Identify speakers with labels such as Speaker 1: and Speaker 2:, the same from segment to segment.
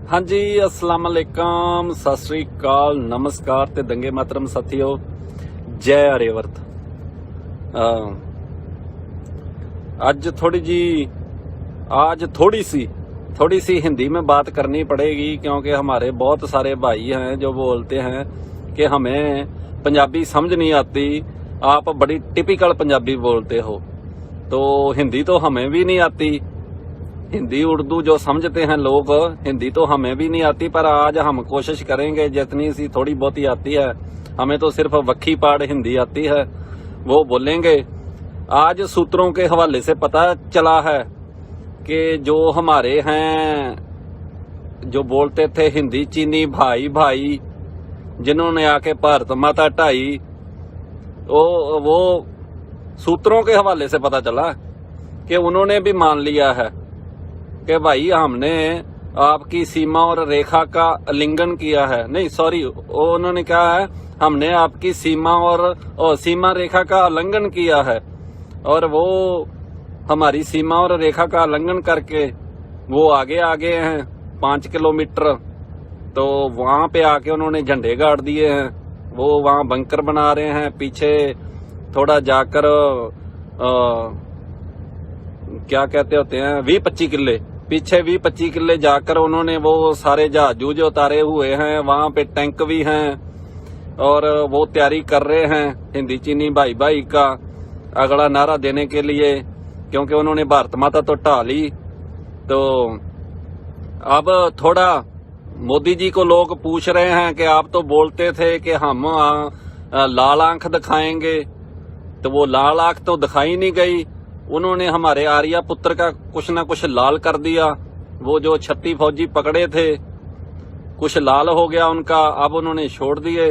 Speaker 1: हाँ जी, अस्सलाम वालेकुम, सत श्री अकाल, नमस्कार ते दंगे मातरम साथियों, जय आर्यवर्त। आज थोड़ी सी हिंदी में बात करनी पड़ेगी, क्योंकि हमारे बहुत सारे भाई हैं जो बोलते हैं कि हमें पंजाबी समझ नहीं आती, आप बड़ी टिपिकल पंजाबी बोलते हो। तो हिंदी तो हमें भी नहीं आती, हिंदी उर्दू जो समझते हैं लोग, हिंदी तो हमें भी नहीं आती, पर आज हम कोशिश करेंगे जितनी सी थोड़ी बहुत ही आती है, हमें तो सिर्फ वक्खी पाड़ हिंदी आती है, वो बोलेंगे। आज सूत्रों के हवाले से पता चला है कि जो हमारे हैं, जो बोलते थे हिंदी चीनी भाई भाई, जिन्होंने आके भारत माता ढाई, वो सूत्रों के हवाले से पता चला कि उन्होंने भी मान लिया है कि भाई हमने आपकी सीमा और रेखा का उल्लंघन किया है। नहीं सॉरी, उन्होंने कहा है हमने आपकी सीमा और सीमा रेखा का उल्लंघन किया है, और वो हमारी सीमा और रेखा का उल्लंघन करके वो आगे हैं 5 किलोमीटर। तो वहां पे आके उन्होंने झंडे गाड़ दिए हैं, वो वहां बंकर बना रहे हैं। पीछे थोड़ा जाकर क्या कहते होते हैं 20-25 किले, पीछे 20-25 किले जाकर उन्होंने वो सारे जहाज जो उतारे हुए हैं, वहां पे टैंक भी हैं, और वो तैयारी कर रहे हैं हिंदी चीनी भाई भाई का अगला नारा देने के लिए, क्योंकि उन्होंने भारत माता तो ढा ली। तो अब थोड़ा मोदी जी को लोग पूछ रहे हैं कि आप तो बोलते थे कि हम लाल आंख दिखाएंगे, तो वो लाल आंख तो दिखाई नहीं गई। उन्होंने हमारे आर्या पुत्र का कुछ ना कुछ लाल कर दिया। वो जो 36 फौजी पकड़े थे, कुछ लाल हो गया उनका, अब उन्होंने छोड़ दिए।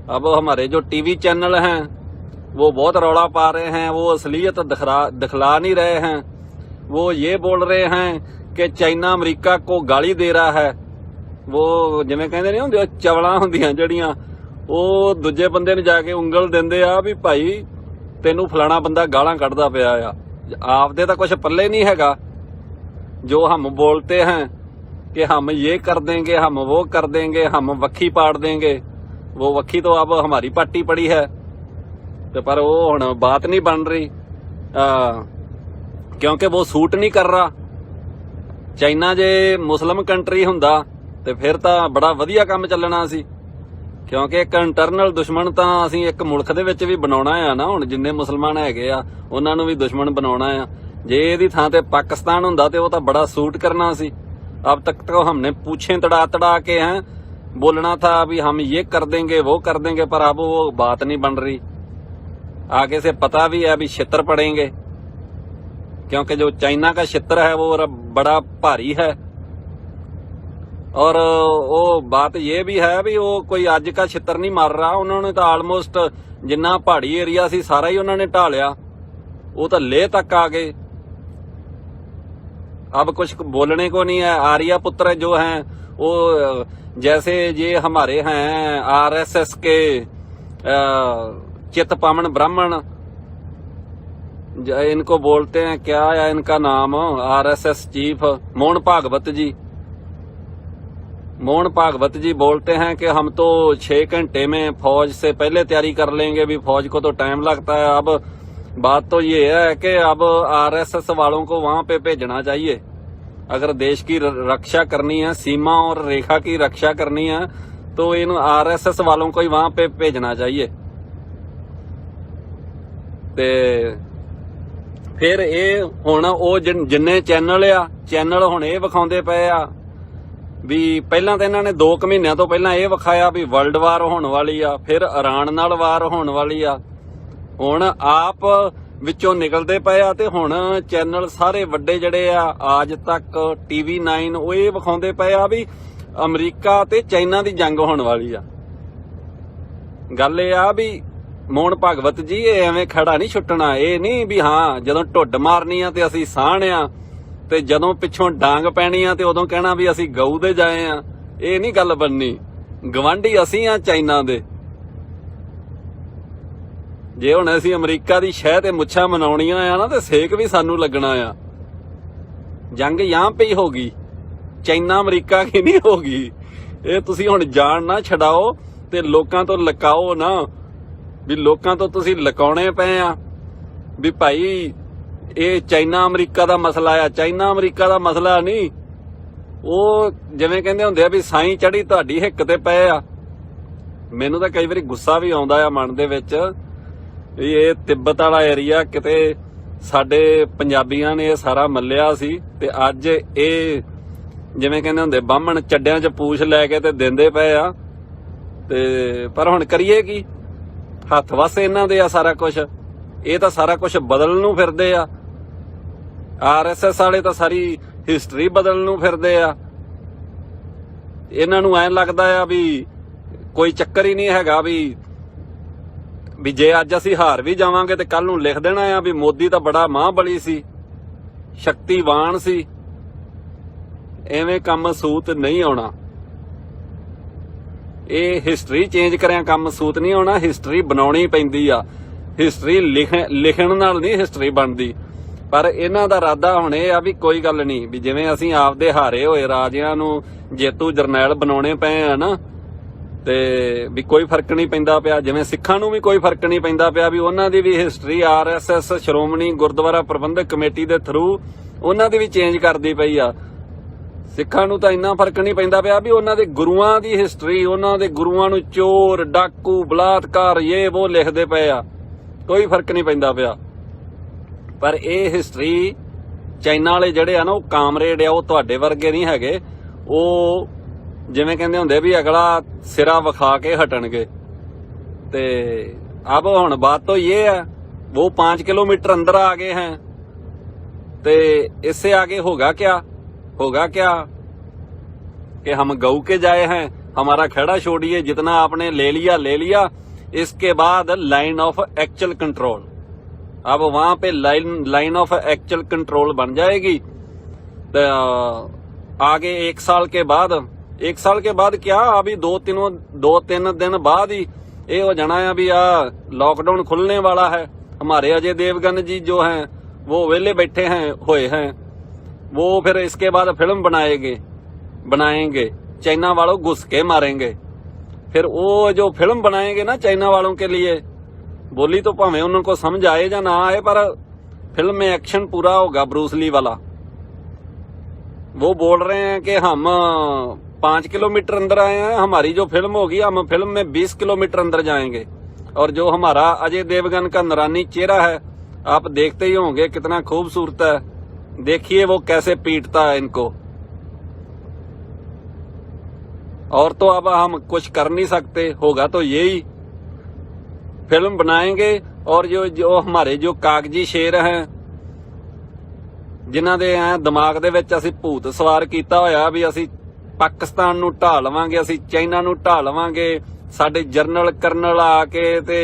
Speaker 1: अब हमारे जो टीवी चैनल हैं वो बहुत रौला पा रहे हैं, वो असलियत दिखला नहीं रहे हैं। वो ये बोल रहे हैं कि चाइना अमरीका को गाली दे रहा है। वो जिवें कहंदे नहीं हुंदे चवलां हुंदियां जड़ियां, वो दूजे बंदे ने जाके उंगल दिंदे आ भी भाई तैनू फलाना बंदा गालां कढदा पिया आ। आपदे तां कुछ पल्ले नहीं हैगा। जो हम बोलते हैं कि हम ये कर देंगे, हम वो कर देंगे, हम वक्खी पाड़ देंगे, वो वक्खी तो अब हमारी पाटी पड़ी है। तो पर वो हुण बात नहीं बन रही, क्योंकि वो सूट नहीं कर रहा। चाइना जे मुस्लिम कंट्री हुंदा ते फिर तां बड़ा वधिया काम ਚੱਲਣਾ ਸੀ, क्योंकि एक इंटरनल दुश्मन ਤਾਂ ਅਸੀਂ ਇੱਕ ਮੁਲਕ ਦੇ ਵਿੱਚ ਵੀ ਬਣਾਉਣਾ ਆ ਨਾ। ਹੁਣ ਜਿੰਨੇ ਮੁਸਲਮਾਨ ਹੈਗੇ ਆ ਉਹਨਾਂ ਨੂੰ ਵੀ ਦੁਸ਼ਮਣ ਬਣਾਉਣਾ ਆ। ਜੇ ਇਹਦੀ ਥਾਂ ਤੇ ਪਾਕਿस्तान ਹੁੰਦਾ ਤੇ ਉਹ ਤਾਂ बड़ा सूट करना सी। अब तक तो हमने पूछे तड़ा के हैं बोलना था भी हम ये कर देंगे वो कर देंगे, पर अब वो बात नहीं बन रही। आगे से पता भी है भी छित्र पड़ेंगे, क्योंकि जो चाइना का छित्र है वो बड़ा भारी है। और वो बात ये भी है भी वो कोई आज का छित्र नहीं मार रहा। उन्होंने तो ऑलमोस्ट जिन्ना पहाड़ी एरिया सी सारा ही उन्होंने ढा लिया, वो तो लेह तक आ गए। अब कुछ बोलने को नहीं है। आर्या पुत्र जो हैं वो जैसे ये हमारे हैं आरएसएस के चित पावन ब्राह्मण, इनको बोलते हैं क्या है इनका नाम, आरएसएस चीफ मोहन भागवत जी। मोहन भागवत जी बोलते हैं कि हम तो 6 घंटे में फौज से पहले तैयारी कर लेंगे, भी फौज को तो टाइम लगता है। अब बात तो ये है कि अब आरएसएस वालों को वहां पे भेजना चाहिए। अगर देश की रक्षा करनी है, सीमा और रेखा की रक्षा करनी है, तो इन आरएसएस वालों को ही वहां पे भेजना चाहिए। ते फिर ये हुण ओ जिन्ने चैनल हुण ये विखाउंदे पए आ भी ਪਹਿਲਾਂ ਤਾਂ ਇਹਨਾਂ ਨੇ 2 ਮਹੀਨਿਆਂ ਤੋਂ ਪਹਿਲਾਂ ਇਹ ਵਿਖਾਇਆ ਵੀ ਵਰਲਡ ਵਾਰ ਹੋਣ ਵਾਲੀ ਆ, ਫਿਰ ਇਰਾਨ ਨਾਲ ਵਾਰ ਹੋਣ ਵਾਲੀ ਆ। ਹੁਣ ਆਪ ਵਿੱਚੋਂ ਨਿਕਲਦੇ ਪਏ ਆ, ਤੇ ਹੁਣ ਚੈਨਲ ਸਾਰੇ ਵੱਡੇ ਜਿਹੜੇ ਆ ਆਜ ਤੱਕ, ਟੀਵੀ 9, ਉਹ ਇਹ ਵਿਖਾਉਂਦੇ ਪਏ ਆ ਵੀ ਅਮਰੀਕਾ ਤੇ ਚਾਈਨਾ ਦੀ ਜੰਗ ਹੋਣ ਵਾਲੀ ਆ। ਗੱਲ ਇਹ ਆ ਵੀ ਮੋਹਨ ਭਾਗਵਤ ਜੀ ਇਹ ਐਵੇਂ ਖੜਾ ਨਹੀਂ ਛੁੱਟਣਾ। ਇਹ ਨਹੀਂ ਵੀ ਹਾਂ ਜਦੋਂ ਢੁੱਡ ਮਾਰਨੀ ਆ ਤੇ ਅਸੀਂ ਸਾਹਣ ਆ, ਤੇ ਜਦੋਂ ਪਿੱਛੋਂ ਡਾਂਗ ਪੈਣੀ ਆ ਤੇ ਉਦੋਂ ਕਹਿਣਾ ਵੀ ਅਸੀਂ ਗਊ ਦੇ ਜਾਏ ਆ। ਇਹ ਨਹੀਂ ਗੱਲ ਬਣਨੀ। ਗਵਾਂਢੀ ਅਸੀਂ ਆ ਚਾਈਨਾ ਦੇ। ਜੇ ਹੁਣ ਅਸੀਂ ਅਮਰੀਕਾ ਦੀ ਸ਼ਹਿ ਤੇ ਮੁੱਛਾਂ ਮਨਾਉਣੀਆਂ ਆ ਨਾ, ਤੇ ਸੇਕ ਵੀ ਸਾਨੂੰ ਲੱਗਣਾ ਆ। ਜੰਗ ਯਹਾਂ ਪੇ ਹੀ ਹੋਗੀ। ਚਾਈਨਾ ਅਮਰੀਕਾ ਕੀ ਨਹੀਂ ਹੋਗੀ। ਇਹ ਤੁਸੀਂ ਹੁਣ ਜਾਣ ਨਾ ਛਡਾਓ ਤੇ ਲੋਕਾਂ ਤੋਂ ਲੁਕਾਓ ਨਾ, ਵੀ ਲੋਕਾਂ ਤੋਂ ਤੁਸੀਂ ਲੁਕਾਉਣੇ ਪਏ ਆ ਵੀ ਭਾਈ ਇਹ ਚਾਈਨਾ ਅਮਰੀਕਾ ਦਾ ਮਸਲਾ ਆ। ਚਾਈਨਾ ਅਮਰੀਕਾ ਦਾ ਮਸਲਾ ਨਹੀਂ, ਉਹ ਜਿਵੇਂ ਕਹਿੰਦੇ ਹੁੰਦੇ ਆ ਵੀ ਸਾਈਂ ਚੜੀ ਤੁਹਾਡੀ ਹਿੱਕ ਤੇ ਪਏ ਆ। ਮੈਨੂੰ ਤਾਂ ਕਈ ਵਾਰੀ ਗੁੱਸਾ ਵੀ ਆਉਂਦਾ ਆ ਮਨ ਦੇ ਵਿੱਚ ਵੀ ਇਹ ਤਿੱਬਤ ਵਾਲਾ ਏਰੀਆ ਕਿਤੇ ਸਾਡੇ ਪੰਜਾਬੀਆਂ ਨੇ ਇਹ ਸਾਰਾ ਮੱਲਿਆ ਸੀ ਤੇ ਅੱਜ ਇਹ ਜਿਵੇਂ ਕਹਿੰਦੇ ਹੁੰਦੇ ਬਾਹਮਣ ਚੱਡਿਆਂ 'ਚ ਪੂਛ ਲੈ ਕੇ ਤੇ ਦਿੰਦੇ ਪਏ ਆ। ਤੇ ਪਰ ਹੁਣ ਕਰੀਏ ਕੀ, ਹੱਥ ਵਸ ਇਹਨਾਂ ਦੇ ਆ ਸਾਰਾ ਕੁਝ। ਇਹ ਤਾਂ ਸਾਰਾ ਕੁਝ ਬਦਲਣ ਨੂੰ ਫਿਰਦੇ ਆ। RSS ਵਾਲੇ ਤਾਂ ਸਾਰੀ ਹਿਸਟਰੀ ਬਦਲਣ ਨੂੰ ਫਿਰਦੇ ਆ। ਇਹਨਾਂ ਨੂੰ ਐਂ ਲੱਗਦਾ ਆ ਵੀ ਕੋਈ ਚੱਕਰ ਹੀ ਨਹੀਂ ਹੈਗਾ ਵੀ ਜੇ ਅੱਜ ਅਸੀਂ ਹਾਰ ਵੀ ਜਾਵਾਂਗੇ ਤੇ ਕੱਲ ਨੂੰ ਲਿਖ ਦੇਣਾ ਆ ਵੀ ਮੋਦੀ ਤਾਂ ਬੜਾ ਮਹਾਂਬਲੀ ਸੀ, ਸ਼ਕਤੀਵਾਨ ਸੀ। ਐਵੇਂ ਕੰਮ ਸੂਤ ਨਹੀਂ ਆਉਣਾ। ਇਹ ਹਿਸਟਰੀ ਚੇਂਜ ਕਰਿਆ ਕੰਮ ਸੂਤ ਨਹੀਂ ਆਉਣਾ। ਹਿਸਟਰੀ ਬਣਾਉਣੀ ਪੈਂਦੀ ਆ। ਹਿਸਟਰੀ ਲਿਖਣ ਨਾਲ ਨਹੀਂ ਹਿਸਟਰੀ ਬਣਦੀ। ਪਰ ਇਹਨਾਂ ਦਾ ਇਰਾਦਾ ਹੁਣ ਇਹ ਆ ਵੀ ਕੋਈ ਗੱਲ ਨਹੀਂ, ਵੀ ਜਿਵੇਂ ਅਸੀਂ ਆਪਦੇ ਹਾਰੇ ਹੋਏ ਰਾਜਿਆਂ ਨੂੰ ਜੇਤੂ ਜਰਨੈਲ ਬਣਾਉਣੇ ਪਏ ਆ ਨਾ, ਤੇ ਵੀ ਕੋਈ ਫਰਕ ਨਹੀਂ ਪੈਂਦਾ ਪਿਆ। ਜਿਵੇਂ ਸਿੱਖਾਂ ਨੂੰ ਵੀ ਕੋਈ ਫਰਕ ਨਹੀਂ ਪੈਂਦਾ ਪਿਆ ਵੀ ਉਹਨਾਂ ਦੀ ਵੀ ਹਿਸਟਰੀ RSS ਸ਼੍ਰੋਮਣੀ ਗੁਰਦੁਆਰਾ ਪ੍ਰਬੰਧਕ ਕਮੇਟੀ ਦੇ ਥਰੂ ਉਹਨਾਂ ਦੀ ਵੀ ਚੇਂਜ ਕਰਦੀ ਪਈ ਆ। ਸਿੱਖਾਂ ਨੂੰ ਤਾਂ ਇੰਨਾ ਫਰਕ ਨਹੀਂ ਪੈਂਦਾ ਪਿਆ ਵੀ ਉਹਨਾਂ ਦੇ ਗੁਰੂਆਂ ਦੀ ਹਿਸਟਰੀ, ਉਹਨਾਂ ਦੇ ਗੁਰੂਆਂ ਨੂੰ ਚੋਰ, ਡਾਕੂ, ਬਲਾਤਕਾਰ ਇਹ ਉਹ ਲਿਖਦੇ ਪਏ ਆ। ਕੋਈ ਫਰਕ ਨਹੀਂ ਪੈਂਦਾ ਪਿਆ। ਪਰ ਇਹ ਹਿਸਟਰੀ ਚਾਈਨਾ ਵਾਲੇ ਜਿਹੜੇ ਆ ਨਾ, ਉਹ ਕਾਮਰੇਡ ਆ, ਉਹ ਤੁਹਾਡੇ ਵਰਗੇ ਨਹੀਂ ਹੈਗੇ। ਉਹ ਜਿਵੇਂ ਕਹਿੰਦੇ ਹੁੰਦੇ ਵੀ ਅਗਲਾ ਸਿਰਾ ਵਿਖਾ ਕੇ ਹਟਣਗੇ। ਤੇ अब ਹੁਣ बात तो ये है, वो 5 किलोमीटर अंदर आ गए हैं, तो इससे आगे होगा क्या कि हम गऊ के जाए हैं। हमारा खड़ा छोड़िए, जितना आपने ले लिया। इसके बाद लाइन ऑफ एक्चुअल कंट्रोल, अब वहां पे लाइन ऑफ एक्चुअल कंट्रोल बन जाएगी। तो आगे एक साल के बाद क्या, अभी दो तीन दिन बाद ही ये हो जाना है। अभी लॉकडाउन खुलने वाला है। हमारे अजय देवगन जी जो हैं वो वेले बैठे हुए हैं, वो फिर इसके बाद फिल्म बनाएंगे चाइना वालों घुस के मारेंगे। फिर वो जो फिल्म बनाएंगे ना चाइना वालों के लिए, बोली तो भावें उनको समझ आए या ना आए, पर फिल्म में एक्शन पूरा होगा ब्रूस ली वाला। वो बोल रहे हैं कि हम 5 किलोमीटर अंदर आए हैं, हमारी जो फिल्म होगी हम फिल्म में 20 किलोमीटर अंदर जाएंगे। और जो हमारा अजय देवगन का नरानी चेहरा है, आप देखते ही होंगे कितना खूबसूरत है। देखिए वो कैसे पीटता है इनको। और तो अब हम कुछ कर नहीं सकते, होगा तो यही, फिल्म बनाएंगे। और जो हमारे जो कागजी शेर हैं, जिन्हां दे दिमाग दे विच असीं भूत सवार कीता होया भी असीं पाकिस्तान नूं ढा लवांगे, असीं चाइना नूं ढा लवांगे। साडे जरनल करनल आके ते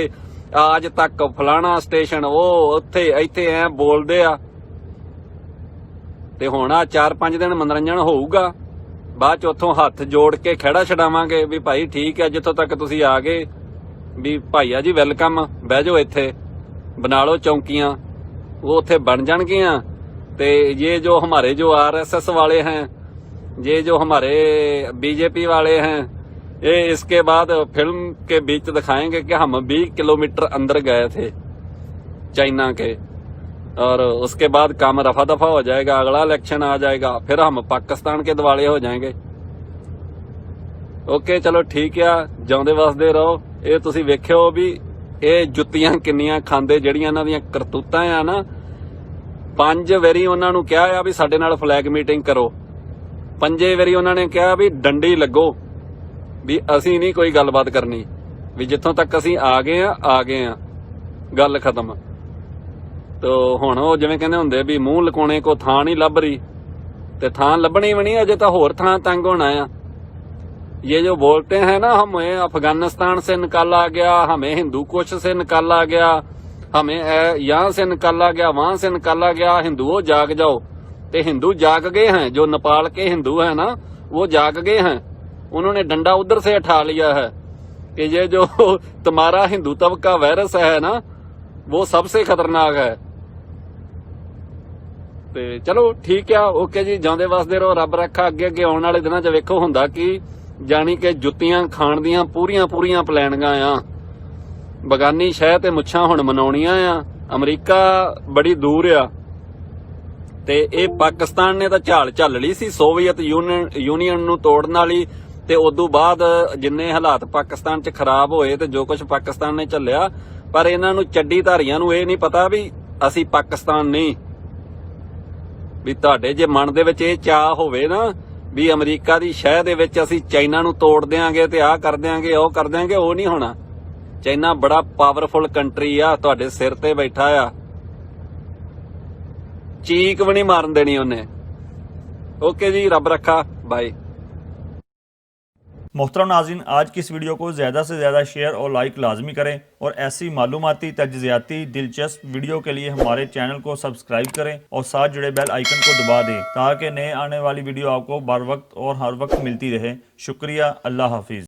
Speaker 1: आज तक फलाना स्टेशन वो उत्थे इत्थे ऐ बोलदे आ। ते हुण 4-5 दिन मनोरंजन होऊगा, बाद च उत्थों हत्थ जोड़ के खड़ा छडावांगे भी भाई ठीक है, जिथों तक तुसीं आ गए भी भाईया जी वेलकम, बह जाओ इत्थे, बना लो चौंकियां, वो उत्थे बन जाणगियां। ते ये जो हमारे जो RSS वाले हैं, ये जो हमारे BJP वाले हैं, ये इसके बाद फिल्म के बीच दिखाएंगे कि हम 20 किलोमीटर अंदर गए थे चाइना के, और उसके बाद काम रफा दफा हो जाएगा, अगला इलेक्शन आ जाएगा, फिर हम पाकिस्तान के दिवाले हो जाएंगे। ओके चलो ठीक है, जिउंदे वसदे रहो। ये तुसी वेखियो भी ये जुत्तियां किन्नियां खांदे, ਜਿਹੜੀਆਂ ਇਹਨਾਂ ਦੀਆਂ ਕਰਤੂਤਾਂ ਆ ਨਾ। 5 ਵਾਰੀ ਉਹਨਾਂ ਨੂੰ ਕਿਹਾ ਆ ਵੀ ਸਾਡੇ ਨਾਲ ਫਲੈਗ ਮੀਟਿੰਗ ਕਰੋ, 5 ਵਾਰੀ ਉਹਨਾਂ ਨੇ ਕਿਹਾ ਵੀ ਡੰਡੀ ਲੱਗੋ, ਵੀ ਅਸੀਂ ਨਹੀਂ ਕੋਈ ਗੱਲਬਾਤ ਕਰਨੀ, ਵੀ ਜਿੱਥੋਂ ਤੱਕ ਅਸੀਂ ਆ ਗਏ ਆ, ਗੱਲ ਖਤਮ। ਤੋ ਹੁਣ ਉਹ ਜਿਵੇਂ ਕਹਿੰਦੇ ਹੁੰਦੇ ਵੀ ਮੂੰਹ ਲੁਕਾਉਣੇ ਕੋ ਥਾਂ ਨਹੀਂ ਲੱਭ ਰਹੀ, ਤੇ ਥਾਂ ਲੱਭਣੀ ਵੀ ਨਹੀਂ, ਅਜੇ ਤਾਂ ਹੋਰ ਥਾਂ ਤੰਗ ਹੋਣਾ ਆ। ये जो बोलते हैं ना, हमें अफगानिस्तान से निकाला गया, हमें हिंदू कुश से निकाला गया, हमें यहाँ से निकाला गया, वहां से निकाला गया, हिंदुओं जाग जाओ। ते हिंदू जाग गए हैं, जो नेपाल के हिंदू हैं ना, वो जाग गए हैं। उन्होंने डंडा उधर से उठा लिया है कि ये जो तुम्हारा हिंदुत्व का वायरस है ना, वो सबसे खतरनाक है। ਤੇ ਚਲੋ ਠੀਕ ਆ, ਓਕੇ ਜੀ, ਜਿਉਂਦੇ ਵਸਦੇ ਰਹੋ, ਰੱਬ ਰੱਖਾ। ਅੱਗੇ ਆਉਣ ਵਾਲੇ ਦਿਨਾਂ 'ਚ ਵੇਖੋ ਹੁੰਦਾ ਕੀ, ਜਾਣੀ ਕਿ ਜੁੱਤੀਆਂ ਖਾਣ ਦੀਆਂ ਪੂਰੀਆਂ ਪਲੈਨਿੰਗਾਂ ਆ। ਬਗਾਨੀ ਸ਼ਹਿ ਤੇ ਮੁੱਛਾਂ ਹੁਣ ਮਨਾਉਣੀਆਂ ਆ। ਅਮਰੀਕਾ ਬੜੀ ਦੂਰ ਆ ਤੇ ਇਹ ਪਾਕਿਸਤਾਨ ਨੇ ਤਾਂ ਝਾਲ ਝੱਲ ਲਈ ਸੀ ਸੋਵੀਅਤ ਯੂਨੀਅਨ ਨੂੰ ਤੋੜਨ ਵਾਲੀ, ਤੇ ਉਦੋਂ ਬਾਅਦ ਜਿੰਨੇ ਹਾਲਾਤ ਪਾਕਿਸਤਾਨ 'ਚ ਖਰਾਬ ਹੋਏ ਤੇ ਜੋ ਕੁਝ ਪਾਕਿਸਤਾਨ ਨੇ ਝੱਲਿਆ, ਪਰ ਇਹਨਾਂ ਨੂੰ ਚੱਡੀ ਧਾਰੀਆਂ ਨੂੰ ਇਹ ਨਹੀਂ ਪਤਾ ਵੀ ਅਸੀਂ ਪਾਕਿਸਤਾਨ ਨਹੀਂ। ਵੀ ਤੁਹਾਡੇ ਜੇ ਮਨ ਦੇ ਵਿੱਚ ਇਹ ਚਾਹ ਹੋਵੇ ਨਾ ਵੀ ਅਮਰੀਕਾ ਦੀ ਸ਼ਹਿ ਦੇ ਵਿੱਚ ਅਸੀਂ ਚਾਈਨਾ ਨੂੰ ਤੋੜ ਦਿਆਂਗੇ ਤੇ ਆਹ ਕਰ ਦਿਆਂਗੇ, ਉਹ ਕਰ ਦਿਆਂਗੇ, ਉਹ ਨਹੀਂ ਹੋਣਾ। ਚਾਈਨਾ ਬੜਾ ਪਾਵਰਫੁਲ ਕੰਟਰੀ ਆ, ਤੁਹਾਡੇ ਸਿਰ ਤੇ ਬੈਠਾ ਆ, ਚੀਕ ਵੀ ਨਹੀਂ ਮਾਰਨ ਦੇਣੀ ਉਹਨੇ। ओके जी, रब रखा, बाय।
Speaker 2: मोहतरम नाज़रीन, आज की इस वीडियो को ज़्यादा से ज़्यादा शेयर और लाइक लाजमी करें और ऐसी मालूमाती तजज़ियाती दिलचस्प वीडियो के लिए हमारे चैनल को सब्सक्राइब करें और साथ जुड़े बेल आइकन को दबा दें ताकि नए आने वाली वीडियो आपको बर वक्त और हर वक्त मिलती रहे। शुक्रिया, अल्लाह हाफिज़।